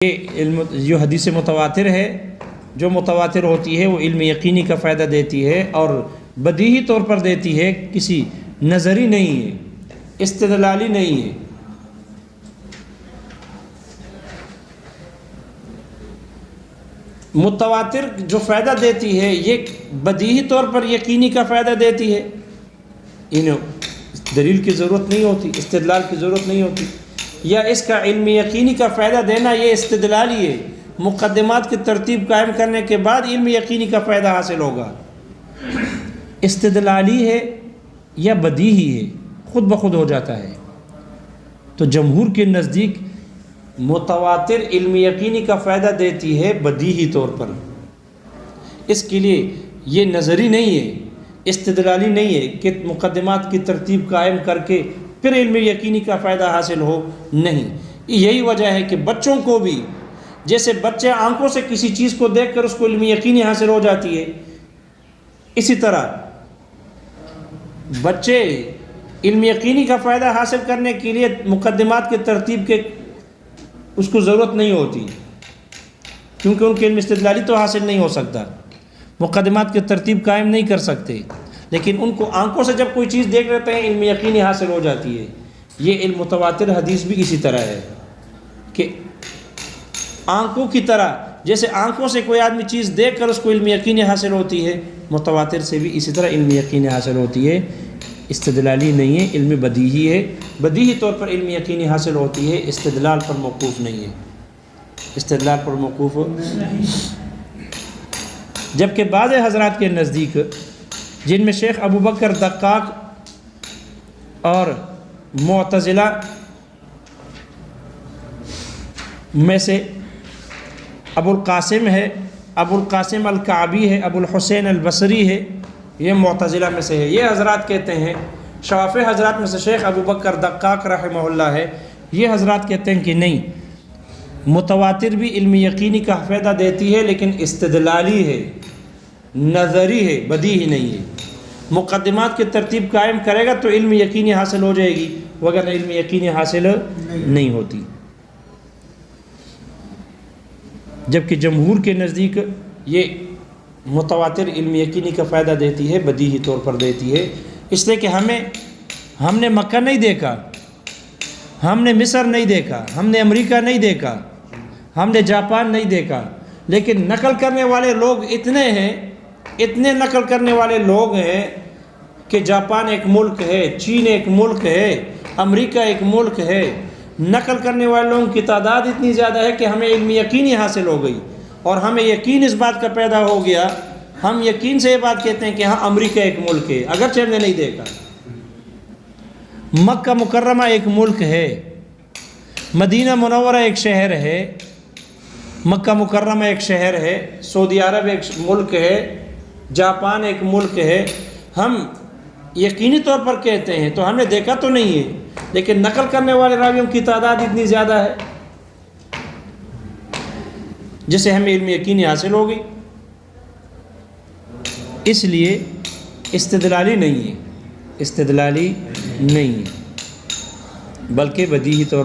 یہ علم جو حدیث متواتر ہے، جو متواتر ہوتی ہے وہ علم یقینی کا فائدہ دیتی ہے اور بدیہی طور پر دیتی ہے، کسی نظری نہیں ہے، استدلالی نہیں ہے۔ متواتر جو فائدہ دیتی ہے یہ بدیہی طور پر یقینی کا فائدہ دیتی ہے، انہیں دلیل کی ضرورت نہیں ہوتی، استدلال کی ضرورت نہیں ہوتی، یا اس کا علم یقینی کا فائدہ دینا یہ استدلالی ہے، مقدمات کی ترتیب قائم کرنے کے بعد علم یقینی کا فائدہ حاصل ہوگا۔ استدلالی ہے یا بدیہی ہے، خود بخود ہو جاتا ہے۔ تو جمہور کے نزدیک متواتر علم یقینی کا فائدہ دیتی ہے بدیہی طور پر، اس کے لیے یہ نظری نہیں ہے، استدلالی نہیں ہے کہ مقدمات کی ترتیب قائم کر کے پھر علم یقینی کا فائدہ حاصل ہو، نہیں۔ یہی وجہ ہے کہ بچوں کو بھی، جیسے بچے آنکھوں سے کسی چیز کو دیکھ کر اس کو علم یقینی حاصل ہو جاتی ہے، اسی طرح بچے علم یقینی کا فائدہ حاصل کرنے کے لیے مقدمات کی ترتیب کے اس کو ضرورت نہیں ہوتی، کیونکہ ان کے علم استدلالی تو حاصل نہیں ہو سکتا، مقدمات کی ترتیب قائم نہیں کر سکتے، لیکن ان کو آنکھوں سے جب کوئی چیز دیکھ لیتے ہیں علم یقینی حاصل ہو جاتی ہے۔ یہ علم متواتر حدیث بھی اسی طرح ہے کہ آنکھوں کی طرح، جیسے آنکھوں سے کوئی آدمی چیز دیکھ کر اس کو علم یقینی حاصل ہوتی ہے، متواتر سے بھی اسی طرح علم یقینی حاصل ہوتی ہے، استدلالی نہیں ہے، علم بدیہی ہے، بدیہی طور پر علم یقینی حاصل ہوتی ہے، استدلال پر موقوف نہیں ہے، استدلال پر موقوف ہو۔ جبکہ بعض حضرات کے نزدیک، جن میں شیخ ابو بکر دقاق اور معتزلہ میں سے ابو القاسم ہے، ابو القاسم الکعبی ہے، ابو الحسین البصری ہے، یہ معتزلہ میں سے ہے۔ یہ حضرات کہتے ہیں، شافعی حضرات میں سے شیخ ابو بکر دقاق رحمہ اللہ ہے، یہ حضرات کہتے ہیں کہ نہیں، متواتر بھی علم یقینی کا فائدہ دیتی ہے لیکن استدلالی ہے، نظری ہے، بدیہی نہیں ہے۔ مقدمات کی ترتیب قائم کرے گا تو علم یقینی حاصل ہو جائے گی، وگرنہ علم یقینی حاصل نہیں ہوتی۔ جبکہ جمہور کے نزدیک یہ متواتر علم یقینی کا فائدہ دیتی ہے، بدیہی طور پر دیتی ہے، اس لیے کہ ہم نے مکہ نہیں دیکھا، ہم نے مصر نہیں دیکھا، ہم نے امریکہ نہیں دیکھا، ہم نے جاپان نہیں دیکھا، لیکن نقل کرنے والے لوگ اتنے نقل کرنے والے لوگ ہیں کہ جاپان ایک ملک ہے، چین ایک ملک ہے، امریکہ ایک ملک ہے، نقل کرنے والے لوگوں کی تعداد اتنی زیادہ ہے کہ ہمیں علم یقینی حاصل ہو گئی، اور ہمیں یقین اس بات کا پیدا ہو گیا، ہم یقین سے یہ بات کہتے ہیں کہ ہاں امریکہ ایک ملک ہے، اگرچہ ہم نے نہیں دیکھا۔ مکہ مکرمہ ایک ملک ہے، مدینہ منورہ ایک شہر ہے، مکہ مکرمہ ایک شہر ہے، سعودی عرب ایک ملک ہے، جاپان ایک ملک ہے، ہم یقینی طور پر کہتے ہیں، تو ہم نے دیکھا تو نہیں ہے، لیکن نقل کرنے والے راویوں کی تعداد اتنی زیادہ ہے جسے ہمیں علم یقینی حاصل ہو گئی، اس لیے استدلالی نہیں ہے، استدلالی نہیں ہے، بلکہ بدیہی طور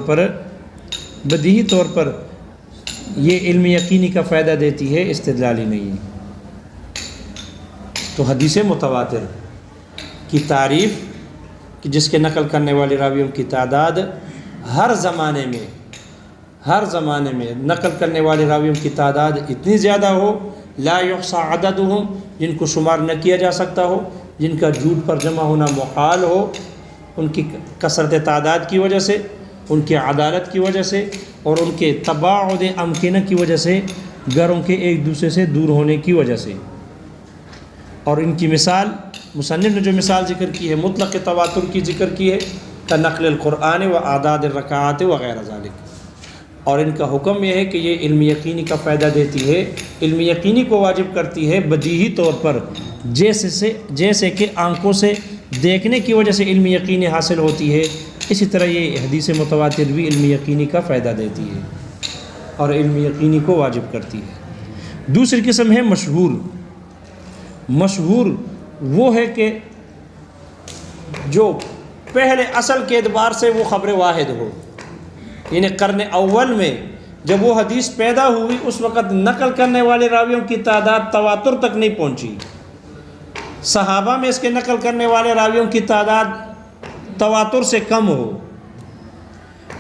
پر یہ علم یقینی کا فائدہ دیتی ہے، استدلالی نہیں ہے۔ تو حدیث متواتر کی تعریف کہ جس کے نقل کرنے والے راویوں کی تعداد ہر زمانے میں نقل کرنے والے راویوں کی تعداد اتنی زیادہ ہو، لا یحصى عددهم، جن کو شمار نہ کیا جا سکتا ہو، جن کا جھوٹ پر جمع ہونا محال ہو، ان کی کثرت تعداد کی وجہ سے، ان کی عدالت کی وجہ سے، اور ان کے تباعد امکنہ کی وجہ سے، گھروں کے ایک دوسرے سے دور ہونے کی وجہ سے۔ اور ان کی مثال مصنف نے جو مثال ذکر کی ہے، مطلق تواتر کی ذکر کی ہے، کا نقل القرآن و اعداد الرکعات وغیرہ ذالک۔ اور ان کا حکم یہ ہے کہ یہ علم یقینی کا فائدہ دیتی ہے، علم یقینی کو واجب کرتی ہے بدیہی طور پر، جیسے کہ آنکھوں سے دیکھنے کی وجہ سے علم یقینی حاصل ہوتی ہے، اسی طرح یہ حدیث متواتر بھی علم یقینی کا فائدہ دیتی ہے اور علم یقینی کو واجب کرتی ہے۔ دوسری قسم ہے مشہور وہ ہے کہ جو پہلے اصل کے اعتبار سے وہ خبر واحد ہو، یعنی قرن اول میں جب وہ حدیث پیدا ہوئی اس وقت نقل کرنے والے راویوں کی تعداد تواتر تک نہیں پہنچی. صحابہ میں اس کے نقل کرنے والے راویوں کی تعداد تواتر سے کم ہو.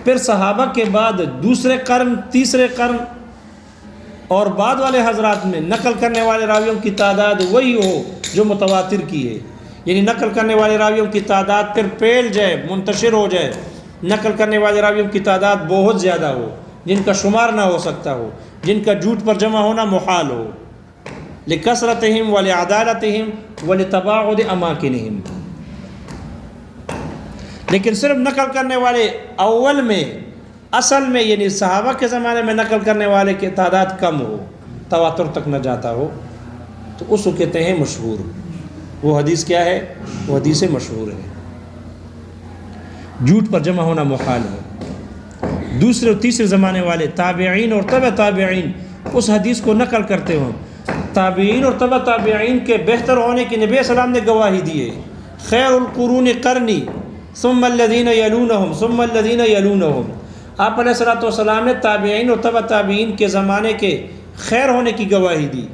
پھر صحابہ کے بعد دوسرے قرن، تیسرے قرن اور بعد والے حضرات میں نقل کرنے والے راویوں کی تعداد وہی ہو جو متواتر کی ہے. یعنی نقل کرنے والے راویوں کی تعداد پھر پھیل جائے، منتشر ہو جائے. نقل کرنے والے راویوں کی تعداد بہت زیادہ ہو، جن کا شمار نہ ہو سکتا ہو، جن کا جھوٹ پر جمع ہونا محال ہو. لکثرتہم ولعدالتہم ولتباعد اماکنہم. لیکن صرف نقل کرنے والے اول میں، اصل میں، یعنی صحابہ کے زمانے میں نقل کرنے والے کی تعداد کم ہو، تواتر تک نہ جاتا ہو، تو اس کو کہتے ہیں مشہور. وہ حدیث کیا ہے؟ وہ حدیث مشہور ہے. جھوٹ پر جمع ہونا محال ہو. دوسرے اور تیسرے زمانے والے تابعین اور تبع تابعین اس حدیث کو نقل کرتے ہوں. تابعین اور تبع تابعین کے بہتر ہونے کی نبی علیہ السلام نے گواہی دی ہے. خیر القرون قرنی ثم الذین یلونہم ثم الذین یلونہم. آپ علیہ الصلوۃ والسلام نے تابعین اور تبع تابعین کے زمانے کے خیر ہونے کی گواہی دی،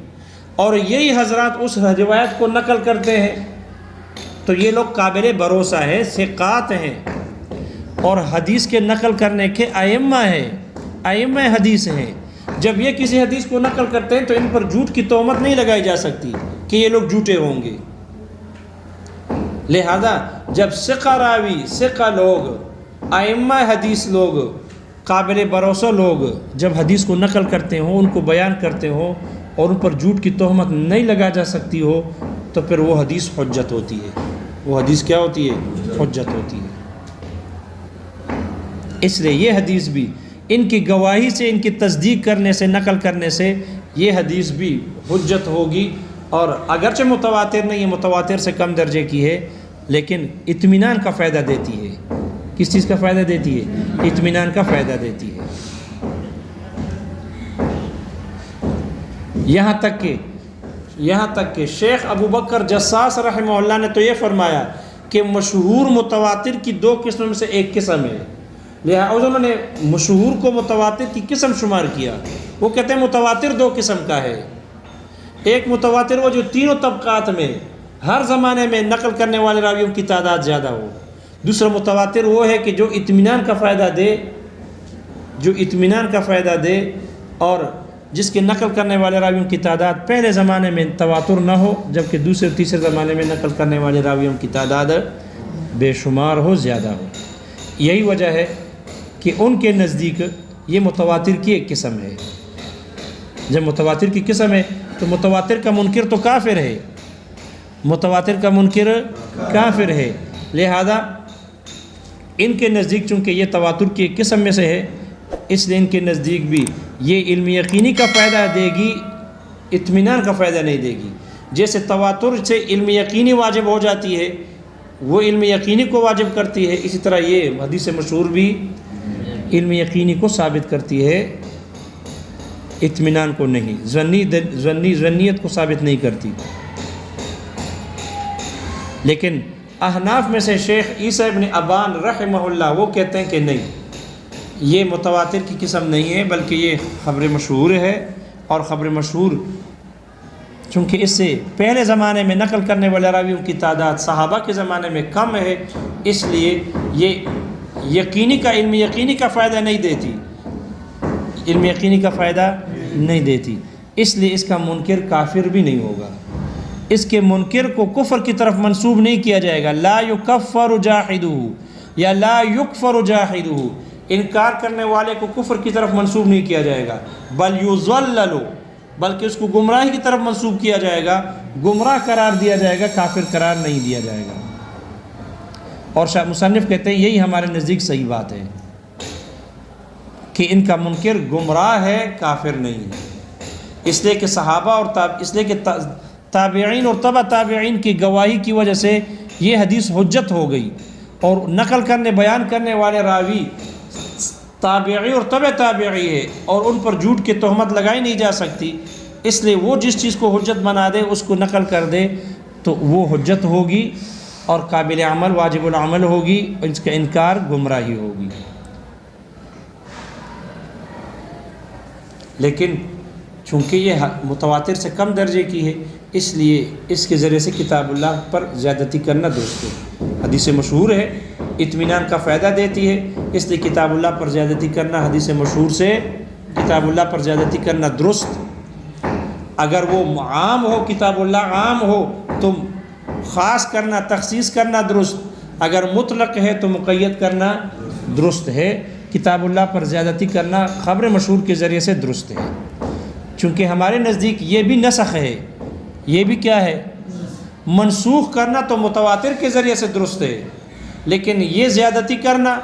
اور یہی حضرات اس روایت کو نقل کرتے ہیں. تو یہ لوگ قابل بھروسہ ہیں، ثقات ہیں، اور حدیث کے نقل کرنے کے ائمہ ہیں، ائمہ حدیث ہیں. جب یہ کسی حدیث کو نقل کرتے ہیں تو ان پر جھوٹ کی تہمت نہیں لگائی جا سکتی کہ یہ لوگ جھوٹے ہوں گے. لہذا جب ثقہ راوی، ثقہ لوگ، ائمہ حدیث لوگ، قابل بھروسہ لوگ جب حدیث کو نقل کرتے ہوں، ان کو بیان کرتے ہوں اور ان پر جھوٹ کی تہمت نہیں لگا جا سکتی ہو، تو پھر وہ حدیث حجت ہوتی ہے. وہ حدیث کیا ہوتی ہے؟ حجت ہوتی ہے. اس لیے یہ حدیث بھی ان کی گواہی سے، ان کی تصدیق کرنے سے، نقل کرنے سے یہ حدیث بھی حجت ہوگی. اور اگرچہ متواتر نہیں ہے، متواتر سے کم درجے کی ہے، لیکن اطمینان کا فائدہ دیتی ہے. کس چیز کا فائدہ دیتی ہے؟ اطمینان کا فائدہ دیتی ہے. یہاں تک کہ شیخ ابو بکر جساس رحمہ اللہ نے تو یہ فرمایا کہ مشہور متواتر کی دو قسم میں سے ایک قسم ہے. لہٰذا انہوں نے مشہور کو متواتر کی قسم شمار کیا. وہ کہتے ہیں متواتر دو قسم کا ہے. ایک متواتر وہ جو تینوں طبقات میں ہر زمانے میں نقل کرنے والے راویوں کی تعداد زیادہ ہو. دوسرا متواتر وہ ہے کہ جو اطمینان کا فائدہ دے، جو اطمینان کا فائدہ دے، اور جس کے نقل کرنے والے راویوں کی تعداد پہلے زمانے میں تواتر نہ ہو، جبکہ دوسرے تیسرے زمانے میں نقل کرنے والے راویوں کی تعداد بے شمار ہو، زیادہ ہو. یہی وجہ ہے کہ ان کے نزدیک یہ متواتر کی ایک قسم ہے. جب متواتر کی قسم ہے تو متواتر کا منکر تو کافر ہے، متواتر کا منکر کافر ہے. لہذا ان کے نزدیک چونکہ یہ تواتر کی ایک قسم میں سے ہے، اس لیے ان کے نزدیک بھی یہ علم یقینی کا فائدہ دے گی، اطمینان کا فائدہ نہیں دے گی. جیسے تواتر سے علم یقینی واجب ہو جاتی ہے، وہ علم یقینی کو واجب کرتی ہے، اسی طرح یہ حدیث مشہور بھی علم یقینی کو ثابت کرتی ہے، اطمینان کو نہیں، ظنیت کو ثابت نہیں کرتی. لیکن احناف میں سے شیخ عیسیٰ ابن ابان رحمہ اللہ وہ کہتے ہیں کہ نہیں، یہ متواتر کی قسم نہیں ہے، بلکہ یہ خبر مشہور ہے. اور خبر مشہور چونکہ اس سے پہلے زمانے میں نقل کرنے والے راویوں کی تعداد صحابہ کے زمانے میں کم ہے، اس لیے یہ یقینی کا، علم یقینی کا فائدہ نہیں دیتی، علم یقینی کا فائدہ نہیں دیتی. اس لیے اس کا منکر کافر بھی نہیں ہوگا. اس کے منکر کو کفر کی طرف منسوب نہیں کیا جائے گا. لا یکفر جاحدہ یا لا یکفر جاحدہ، انکار کرنے والے کو کفر کی طرف منسوب نہیں کیا جائے گا. بل یضلل، بلکہ اس کو گمراہی کی طرف منسوب کیا جائے گا، گمراہ قرار دیا جائے گا، کافر قرار نہیں دیا جائے گا. اور شاہ مصنف کہتے ہیں یہی ہمارے نزدیک صحیح بات ہے کہ ان کا منکر گمراہ ہے، کافر نہیں ہے. اس لیے کہ صحابہ اور اس لیے کہ تابعین اور تبع تابعین کی گواہی کی وجہ سے یہ حدیث حجت ہو گئی، اور نقل کرنے، بیان کرنے والے راوی تابعی اور تبع تابعی ہے، اور ان پر جھوٹ کی تہمت لگائی نہیں جا سکتی. اس لیے وہ جس چیز کو حجت بنا دے، اس کو نقل کر دے، تو وہ حجت ہوگی اور قابل عمل، واجب العمل ہوگی، اور اس کا انکار گمراہی ہوگی. لیکن چونکہ یہ متواتر سے کم درجے کی ہے، اس لیے اس کے ذریعے سے کتاب اللہ پر زیادتی کرنا درست ہے۔ حدیث مشہور ہے، اطمینان کا فائدہ دیتی ہے، اس لیے کتاب اللہ پر زیادتی کرنا حدیث مشہور سے کتاب اللہ پر زیادتی کرنا درست۔ اگر وہ عام ہو، کتاب اللہ عام ہو تو خاص کرنا، تخصیص کرنا درست، اگر مطلق ہے تو مقید کرنا درست ہے۔ کتاب اللہ پر زیادتی کرنا خبر مشہور کے ذریعے سے درست ہے، چونکہ ہمارے نزدیک یہ بھی نسخ ہے، یہ بھی کیا ہے، منسوخ کرنا تو متواتر کے ذریعے سے درست ہے، لیکن یہ زیادتی کرنا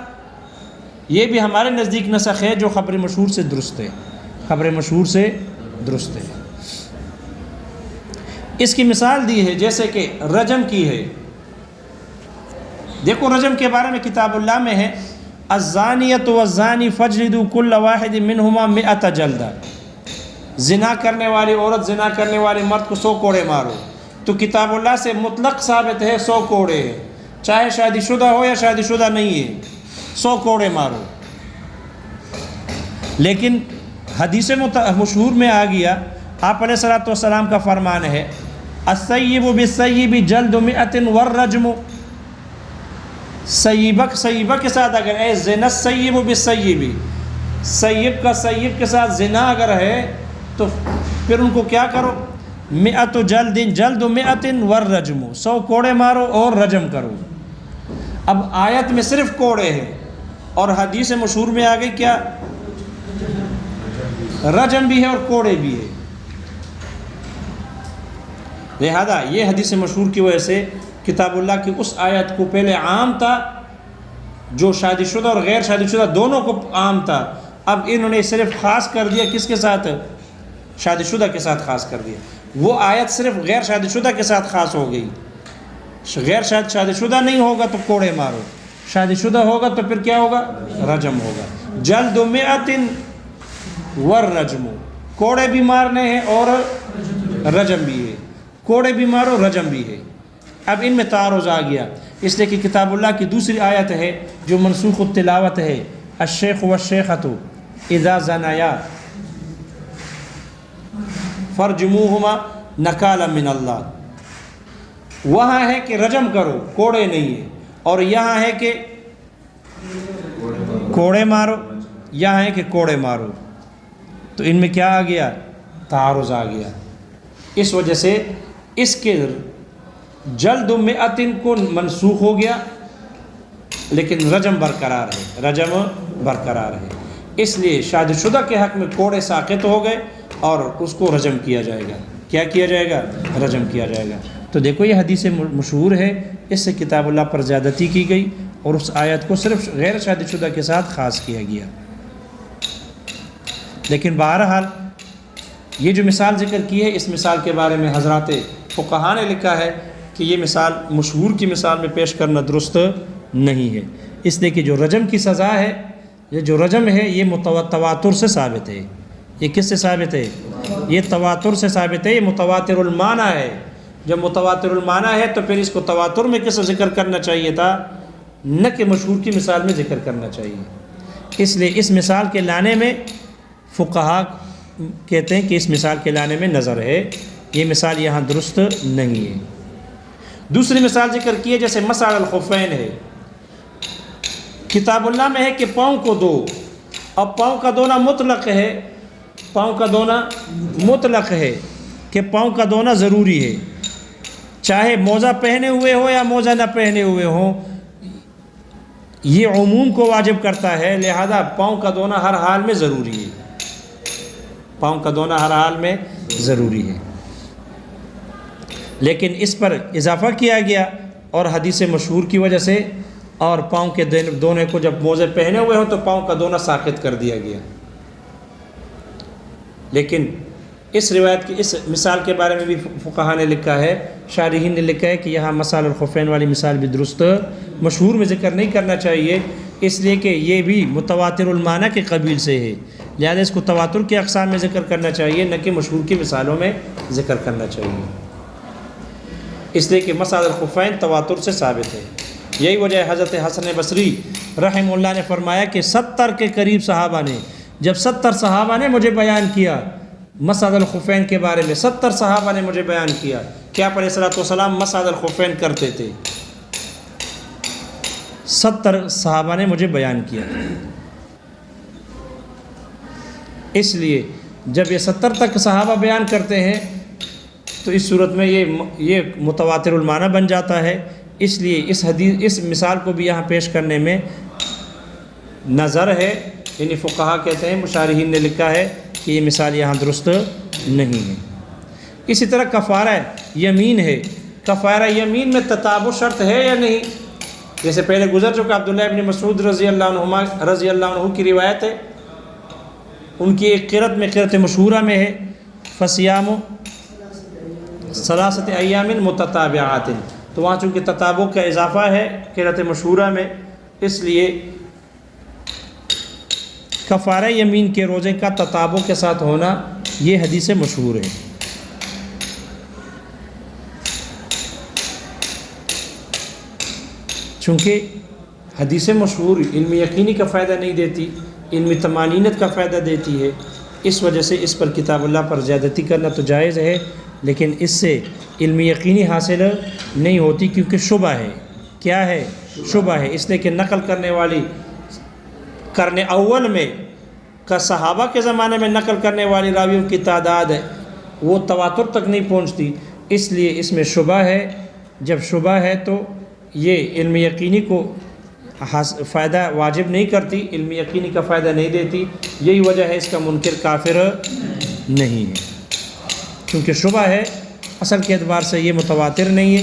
یہ بھی ہمارے نزدیک نسخ ہے جو خبر مشہور سے درست ہے، خبر مشہور سے درست ہے۔ اس کی مثال دی ہے جیسے کہ رجم کی ہے۔ دیکھو رجم کے بارے میں کتاب اللہ میں ہے، الزانیۃ والزانی فاجلدوا کل واحد منہما 100 جلدہ، زنا کرنے والی عورت، زنا کرنے والے مرد کو 100 کوڑے مارو۔ تو کتاب اللہ سے مطلق ثابت ہے 100 کوڑے ہے، چاہے شادی شدہ ہو یا شادی شدہ نہیں ہے، 100 کوڑے مارو۔ لیکن حدیث مشہور میں آ گیا، آپ علیہ الصلوۃ والسلام کا فرمان ہے، السیب بالسیب جلد 100 والرجم، سیبہ کے ساتھ اگر ہے، زنا السیب بالسیب، سیب کا سیب کے ساتھ زنا اگر ہے تو پھر ان کو کیا کرو، 100 جلد 100 والرجم، 100 کوڑے مارو اور رجم کرو۔ اب آیت میں صرف کوڑے ہیں اور حدیث مشہور میں آ گئی کیا، رجم بھی ہے اور کوڑے بھی ہے۔ لہذا یہ حدیث مشہور کی وجہ سے کتاب اللہ کی اس آیت کو پہلے عام تھا جو شادی شدہ اور غیر شادی شدہ دونوں کو عام تھا، اب انہوں نے صرف خاص کر دیا کس کے ساتھ، شادی شدہ کے ساتھ خاص کر دیا۔ وہ آیت صرف غیر شادی شدہ کے ساتھ خاص ہو گئی، غیر شادی شدہ نہیں ہوگا تو کوڑے مارو، شادی شدہ ہوگا تو پھر کیا ہوگا، رجم ہوگا۔ جلد 100 والرجم، کوڑے بھی مارنے ہیں اور رجم بھی ہے، کوڑے بھی مارو رجم بھی ہے۔ اب ان میں تعارض آ گیا، اس لیے کہ کتاب اللہ کی دوسری آیت ہے جو منسوخ التلاوت ہے، الشیخ والشیخۃ اذا زنایا فرجموہما نکالا من اللہ، وہاں ہے کہ رجم کرو، کوڑے نہیں ہے، اور یہاں ہے کہ کوڑے مارو، یہاں ہے کہ کوڑے مارو، تو ان میں کیا آ گیا، تعارض آ گیا۔ اس وجہ سے اس کے جلد 100 کو منسوخ ہو گیا، لیکن رجم برقرار ہے، رجم برقرار ہے، اس لیے شادی شدہ کے حق میں کوڑے ساقط ہو گئے اور اس کو رجم کیا جائے گا۔ کیا کیا جائے گا، رجم کیا جائے گا۔ تو دیکھو یہ حدیث مشہور ہے، اس سے کتاب اللہ پر زیادتی کی گئی اور اس آیت کو صرف غیر شادی شدہ کے ساتھ خاص کیا گیا۔ لیکن بہرحال یہ جو مثال ذکر کی ہے، اس مثال کے بارے میں حضرات فقہاء نے لکھا ہے کہ یہ مثال مشہور کی مثال میں پیش کرنا درست نہیں ہے، اس لیے کہ جو رجم کی سزا ہے، یہ جو رجم ہے یہ تواتر سے ثابت ہے۔ یہ کس سے ثابت ہے، یہ تواتر سے ثابت ہے، یہ متواتر المعنی ہے۔ جب متواتر المعنی ہے تو پھر اس کو تواتر میں کس ذکر کرنا چاہیے تھا، نہ کہ مشہور کی مثال میں ذکر کرنا چاہیے۔ اس لیے اس مثال کے لانے میں فقہاء کہتے ہیں کہ اس مثال کے لانے میں نظر ہے، یہ مثال یہاں درست نہیں ہے۔ دوسری مثال ذکر کی ہے جیسے مسح الخفین ہے، کتاب اللہ میں ہے کہ پاؤں کو دو، اب پاؤں کا دھونا مطلق ہے، پاؤں کا دھونا مطلق ہے کہ پاؤں کا دھونا ضروری ہے، چاہے موزہ پہنے ہوئے ہو یا موزہ نہ پہنے ہوئے ہوں، یہ عموم کو واجب کرتا ہے، لہذا پاؤں کا دھونا ہر حال میں ضروری ہے، پاؤں کا دھونا ہر حال میں ضروری ہے۔ لیکن اس پر اضافہ کیا گیا اور حدیث مشہور کی وجہ سے، اور پاؤں کے دھونے کو جب موزے پہنے ہوئے ہوں تو پاؤں کا دھونا ساقط کر دیا گیا۔ لیکن اس روایت کی اس مثال کے بارے میں بھی فقہاء نے لکھا ہے، شارحین نے لکھا ہے کہ یہاں مسح الخفین والی مثال بھی درست، مشہور میں ذکر نہیں کرنا چاہیے، اس لیے کہ یہ بھی متواتر المعنی کے قبیل سے ہے، لہذا اس کو تواتر کے اقسام میں ذکر کرنا چاہیے، نہ کہ مشہور کی مثالوں میں ذکر کرنا چاہیے، اس لیے کہ مسح الخفین تواتر سے ثابت ہے۔ یہی وجہ ہے حضرت حسن بصری رحمہ اللہ نے فرمایا کہ 70 کے قریب صحابہ نے جب 70 صحابہ نے مجھے بیان کیا مسعد الخفین کے بارے میں، 70 صحابہ نے مجھے بیان کیا کہ آپ علیہ الصلوۃ والسلام مسعد الخفین کرتے تھے، 70 صحابہ نے مجھے بیان کیا۔ اس لیے جب یہ 70 تک صحابہ بیان کرتے ہیں تو اس صورت میں یہ متواتر المعنی بن جاتا ہے۔ اس لیے اس مثال کو بھی یہاں پیش کرنے میں نظر ہے، یعنی فقہا کہتے ہیں، مشارحین نے لکھا ہے کہ یہ مثال یہاں درست نہیں ہے۔ اسی طرح کفارہ یمین ہے، کفارہ یمین میں تتابع شرط ہے یا نہیں؟ جیسے پہلے گزر چکا عبداللہ ابن مسعود رضی اللہ عنہ کی روایت ہے، ان کی ایک قرأت میں، قرأت مشہورہ میں ہے فصیام ثلاثۃ ایام متتابعات، تو وہاں چونکہ تتابع کا اضافہ ہے قرأت مشہورہ میں، اس لیے کفارہ یمین کے روزے کا تتابع کے ساتھ ہونا یہ حدیث مشہور ہے۔ چونکہ حدیث مشہور علم یقینی کا فائدہ نہیں دیتی، علم طمانینت کا فائدہ دیتی ہے، اس وجہ سے اس پر کتاب اللہ پر زیادتی کرنا تو جائز ہے، لیکن اس سے علم یقینی حاصل نہیں ہوتی، کیونکہ شبہ ہے۔ کیا ہے؟ شبہ ہے، اس لیے کہ نقل کرنے والی قرن اول میں کا صحابہ کے زمانے میں نقل کرنے والی راویوں کی تعداد ہے وہ تواتر تک نہیں پہنچتی، اس لیے اس میں شبہ ہے۔ جب شبہ ہے تو یہ علم یقینی کو فائدہ واجب نہیں کرتی، علم یقینی کا فائدہ نہیں دیتی، یہی وجہ ہے اس کا منکر کافر نہیں ہے، کیونکہ شبہ ہے، اصل کے اعتبار سے یہ متواتر نہیں ہے،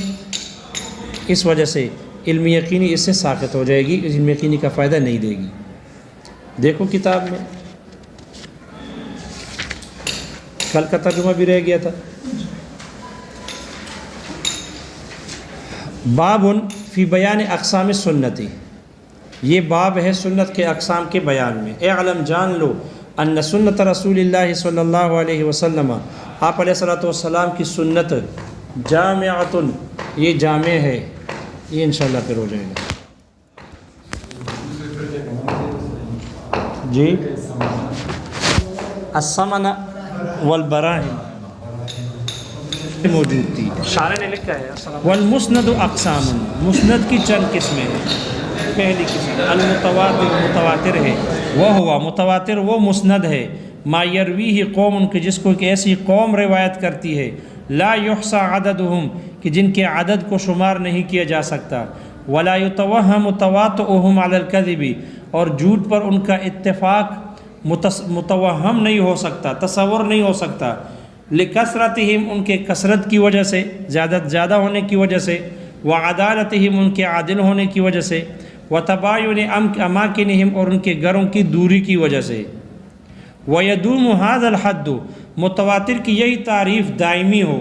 اس وجہ سے علم یقینی اس سے ساقط ہو جائے گی، علم یقینی کا فائدہ نہیں دے گی۔ دیکھو کتاب میں کل کا ترجمہ بھی رہ گیا تھا، باب فی بیان اقسام سنتی، یہ باب ہے سنت کے اقسام کے بیان میں۔ اعلم، جان لو، ان سنت رسول اللہ صلی اللہ علیہ وسلم، آپ علیہ الصلوۃ والسلام کی سنت جامعۃ، یہ جامع ہے، یہ انشاءاللہ پھر ہو جائے گا۔ جی، السمن والبراہم موجود تھی، شارح نے لکھا ہے۔ والمسند اقسام، مسند کی چند قسمیں ہیں۔ پہلی قسم المتواتر، متواتر ہے، وہ ہوا متواتر وہ مسند ہے ما یرویہ قوم، کہ جس کو ایک ایسی قوم روایت کرتی ہے، لا یحصى عددہم، کہ جن کے عدد کو شمار نہیں کیا جا سکتا، ولا یتوہم تواطؤہم علی الکذب، اور جھوٹ پر ان کا اتفاق متوہم نہیں ہو سکتا، تصور نہیں ہو سکتا، لکثرتہم، ان کے کثرت کی وجہ سے، زیادہ ہونے کی وجہ سے، وعدالتہم، ان کے عادل ہونے کی وجہ سے، وتباین اماکنہم، اور ان کے گھروں کی دوری کی وجہ سے۔ ویدوم ھذا الحد، متواتر کی یہی تعریف دائمی ہو،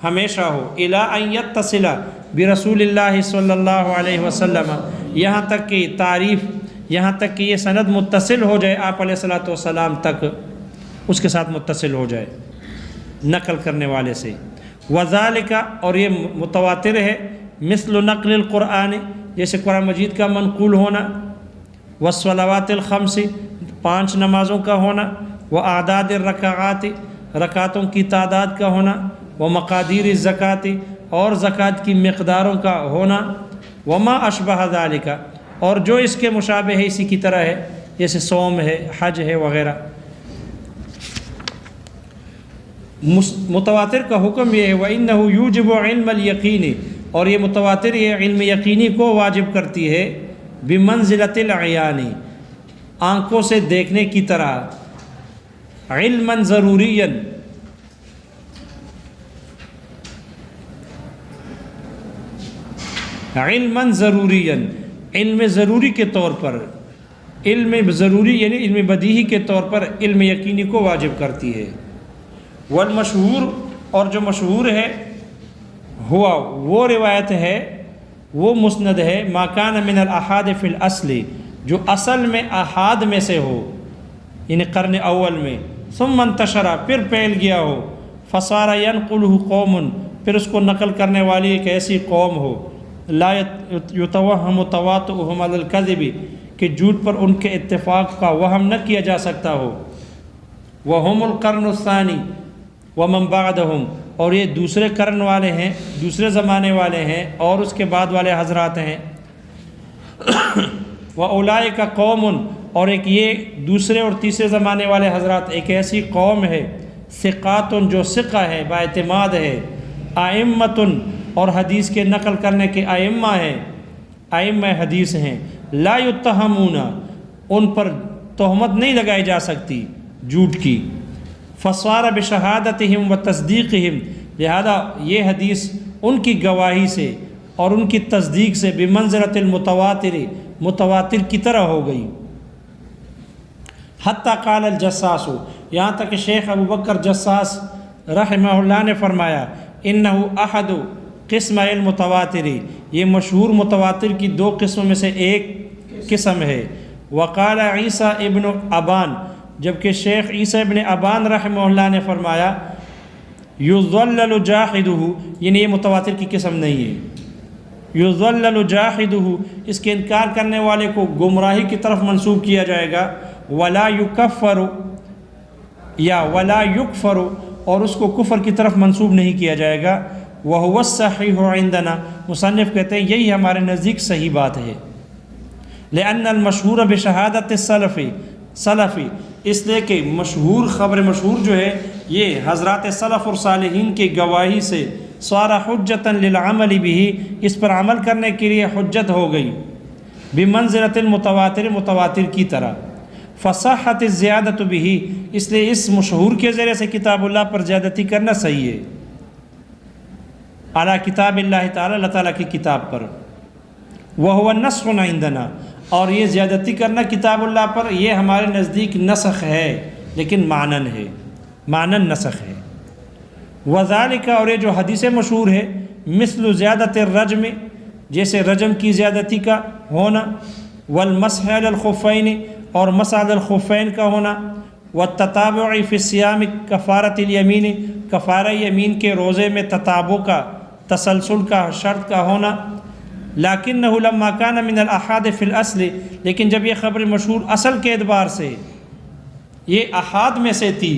ہمیشہ ہو، الی ان یتصل برسول اللہ صلی اللہ علیہ وسلم، یہاں تک کہ تعریف، یہاں تک کہ یہ سند متصل ہو جائے آپ علیہ الصلوۃ والسلام تک، اس کے ساتھ متصل ہو جائے نقل کرنے والے سے۔ وذالک، اور یہ متواتر ہے، مثل نقل القرآن، جیسے قرآن مجید کا منقول ہونا، والصلوات الخمس، 5 نمازوں کا ہونا، واعداد الرکعات، رکعتوں کی تعداد کا ہونا، ومقادیر الزکوٰۃ، اور زکوٰۃ کی مقداروں کا ہونا، وما اشبہ ذالک، اور جو اس کے مشابہ ہے، اسی کی طرح ہے، جیسے صوم ہے، حج ہے وغیرہ۔ متواتر کا حکم یہ ہے، وَإِنَّهُ يُوجِبُ عِلْمَ الْيَقِينِ، اور یہ متواتر یہ علم یقینی کو واجب کرتی ہے، بِمَنزِلَةِ الْعِيَانِ، آنکھوں سے دیکھنے کی طرح، علماً ضروریاً، علماً ضروریاً، علم ضروری کے طور پر، علم ضروری یعنی علم بدیہی کے طور پر علم یقینی کو واجب کرتی ہے۔ والمشہور، اور جو مشہور ہے، ہوا وہ روایت ہے، وہ مسند ہے، ما کان من الاحاد فی الاصل، جو اصل میں احاد میں سے ہو، یعنی قرن اول میں، ثم انتشر، پھر پھیل گیا ہو، فصار ینقلہ قوم، پھر اس کو نقل کرنے والی ایک ایسی قوم ہو، لا یتوہم تواطؤہم علی الکذب، کہ جھوٹ پر ان کے اتفاق کا وہم نہ کیا جا سکتا ہو۔ وَهُمُ الْقَرْنُ الثَّانِي وَمَنْ بَعْدَهُمْ، اور یہ دوسرے قرن والے ہیں، دوسرے زمانے والے ہیں اور اس کے بعد والے حضرات ہیں۔ وَأُولَٰئِكَ قَوْمٌ، اور ایک یہ دوسرے اور تیسرے زمانے والے حضرات ایک ایسی قوم ہے، ثقاتٌ جو ثقہ ہے، باعتماد ہے، ائمۃٌ اور حدیث کے نقل کرنے کے ائمہ ہیں، ائمہ حدیث ہیں، لا یتہمون، ان پر تہمت نہیں لگائی جا سکتی جھوٹ کی، فصار بشہادتہم و تصدیقہم، لہذا یہ حدیث ان کی گواہی سے اور ان کی تصدیق سے بمنزلۃ المتواتر، متواتر کی طرح ہو گئی۔ حتیٰ قال الجساس، یہاں تک کہ شیخ ابو بکر جساس رحمہ اللہ نے فرمایا، انہو احد قسم المتواتر، یہ مشہور متواتر کی دو قسموں میں سے ایک قسم ہے۔ وقال عیسیٰ ابن ابان، جبکہ شیخ عیسیٰ ابن ابان رحمہ اللہ نے فرمایا، یضلل جاحدہ، یعنی یہ متواتر کی قسم نہیں ہے، یضلل جاحدہ، اس کے انکار کرنے والے کو گمراہی کی طرف منسوب کیا جائے گا، ولا یکفر، یا ولا یکفر، اور اس کو کفر کی طرف منسوب نہیں کیا جائے گا۔ وہو الصحیح عندنا، مصنف کہتے ہیں یہی ہمارے نزدیک صحیح بات ہے۔ لأن المشہور بشہادت سلفی، اس لیے کہ مشہور خبر مشہور جو ہے یہ حضرات سلف اور صالحین کی گواہی سے صار حجتا للعمل بھی، اس پر عمل کرنے کے لیے حجت ہو گئی، بمنزلۃ المتواتر، متواتر کی طرح۔ فصحت الزیادۃ بھی، اس لیے اس مشہور کے ذریعے سے کتاب اللہ پر زیادتی کرنا صحیح ہے، علی کتاب اللہ تعالی، اللہ تعالیٰ کی کتاب پر۔ وہو نسخ عندنا، اور یہ زیادتی کرنا کتاب اللہ پر یہ ہمارے نزدیک نسخ ہے، لیکن معنن ہے، معنن نسخ ہے۔ وذالک، اور یہ جو حدیث مشہور ہے، مثل زیادت الرجم، جیسے رجم کی زیادتی کا ہونا، والمسح علی الخفین، اور مسح علی الخفین کا ہونا، والتتابع فی الصیام کفارۃ الیمین، کفارہ یمین کے روزے میں تتابع کا، تسلسل کا، شرط کا ہونا۔ لیکنہ لما کان من الاحاد فی الاصل، لیکن جب یہ خبر مشہور اصل کے اعتبار سے یہ احاد میں سے تھی،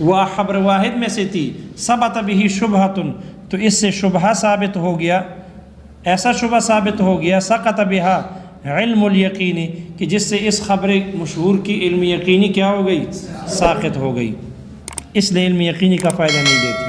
وہ خبر واحد میں سے تھی، ثبت بہ شبہۃ، تو اس سے شبہہ ثابت ہو گیا، ایسا شبہ ثابت ہو گیا، سقط بہا علم الیقینی، کہ جس سے اس خبر مشہور کی علم یقینی کیا ہو گئی، ساقط ہو گئی، اس لیے علم یقینی کا فائدہ نہیں دیتی۔